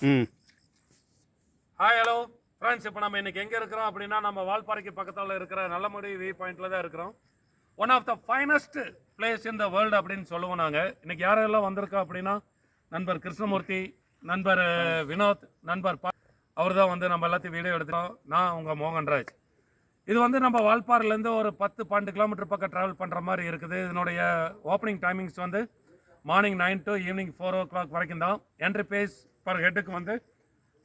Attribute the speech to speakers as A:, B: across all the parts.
A: ம்.
B: Hi hello friends, இப்போ நம்ம இன்னைக்கு எங்கே இருக்கிறோம் அப்படின்னா நம்ம வால்பாறைக்கு பக்கத்தில் இருக்கிற நல்லமுடி வியூ பாயிண்ட்டில் தான் இருக்கிறோம். One of the finest place in the world அப்படின்னு சொல்லுவோம் நாங்கள். இன்னைக்கு யாரெல்லாம் வந்திருக்கோம் அப்படின்னா நண்பர் கிருஷ்ணமூர்த்தி, நண்பர் வினோத், நண்பர் அவர் தான் வந்து நம்ம எல்லாத்தையும் வீடியோ எடுத்துகிறோம். நான் உங்கள் மோகன்ராஜ். இது வந்து நம்ம வால்பாறையிலேருந்து ஒரு 10-12 கிலோமீட்டர் பக்கம் ட்ராவல் பண்ணுற மாதிரி இருக்குது. இதனுடைய ஓப்பனிங் டைமிங்ஸ் வந்து மார்னிங் 9 to ஈவினிங் 4 o'clock வரைக்கும் தான். என்ட்ரி பேஸ் பர் ஹெட்டுக்கு வந்து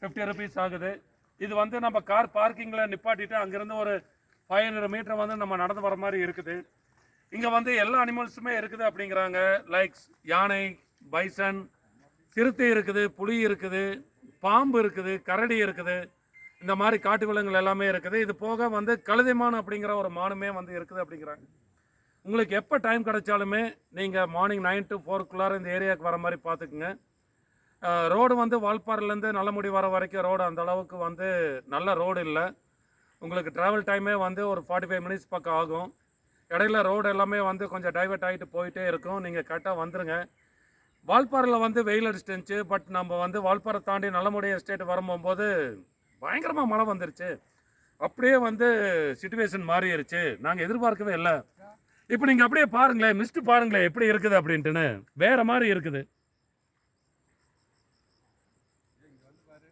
B: 50 rupees ஆகுது. இது வந்து நம்ம கார் பார்க்கிங்கில் நிப்பாட்டிட்டு அங்கேருந்து ஒரு 500 மீட்டர் வந்து நம்ம நடந்து வர மாதிரி இருக்குது. இங்கே வந்து எல்லா அனிமல்ஸுமே இருக்குது அப்படிங்கிறாங்க. லைக்ஸ் யானை, பைசன், சிறுத்தை இருக்குது, புலி இருக்குது, பாம்பு இருக்குது, கரடி இருக்குது, இந்த மாதிரி காட்டு விலங்குகள் எல்லாமே இருக்குது. இது போக வந்து கழுதைமான் அப்படிங்கிற ஒரு மானுமே வந்து இருக்குது அப்படிங்கிறாங்க. உங்களுக்கு எப்போ டைம் கிடைச்சாலுமே நீங்கள் மார்னிங் 9 to 4 இந்த ஏரியாவுக்கு வர மாதிரி பார்த்துக்குங்க. ரோடு வந்து வால்பாறையிலேருந்து நல்லமுடி வர வரைக்கும் ரோடு அந்த அளவுக்கு வந்து நல்ல ரோடு இல்லை. உங்களுக்கு ட்ராவல் டைமே வந்து ஒரு 45 minutes பக்கம் ஆகும். இடையில ரோடு எல்லாமே வந்து கொஞ்சம் டைவர்ட் ஆகிட்டு போயிட்டே இருக்கும். நீங்கள் கரெக்டாக வந்துடுங்க. வால்பாறையில் வந்து வெயில் அடிச்சிட்டுருந்துச்சு. பட் நம்ம வந்து வால்பாறை தாண்டி நல்லமுடி எஸ்டேட் வரும்போது பயங்கரமாக மழை வந்துருச்சு. அப்படியே வந்து சிச்சுவேஷன் மாறிடுச்சு. நாங்கள் எதிர்பார்க்கவே இல்லை. இப்போ நீங்கள் அப்படியே பாருங்களேன், மிஸ்ட்டு பாருங்களேன் எப்படி இருக்குது அப்படின்ட்டுன்னு. வேறு மாதிரி இருக்குது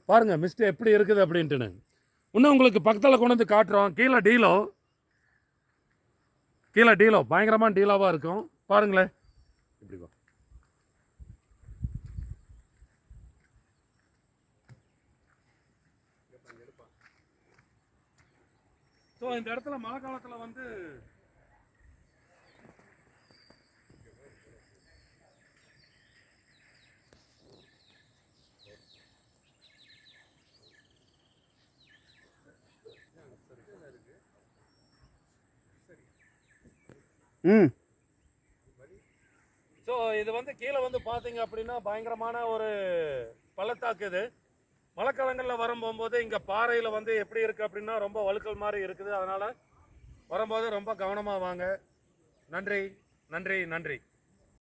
B: பாருங்க, மிஸ்ட் எப்படி இருக்குது அப்படின்ட்டுன்னு. இன்னும் உங்களுக்கு பக்கத்தில் கொண்டு வந்து காட்டுறோம். கீழே டீலோ பயங்கரமான டீலாவாக இருக்கும். பாருங்களேன் இப்படி வா. ஸோ இந்த இடத்துல மழை காலத்தில் வந்து ஸோ இது வந்து கீழே வந்து பார்த்தீங்க அப்படின்னா பயங்கரமான ஒரு பள்ளத்தாக்கு. இது மழைக்காலங்களில் வரும்போது இங்கே பாறையில் வந்து எப்படி இருக்குது அப்படின்னா ரொம்ப வழுக்கல் மாதிரி இருக்குது. அதனால் வரும்போது ரொம்ப கவனமாக வாங்க. நன்றி நன்றி நன்றி.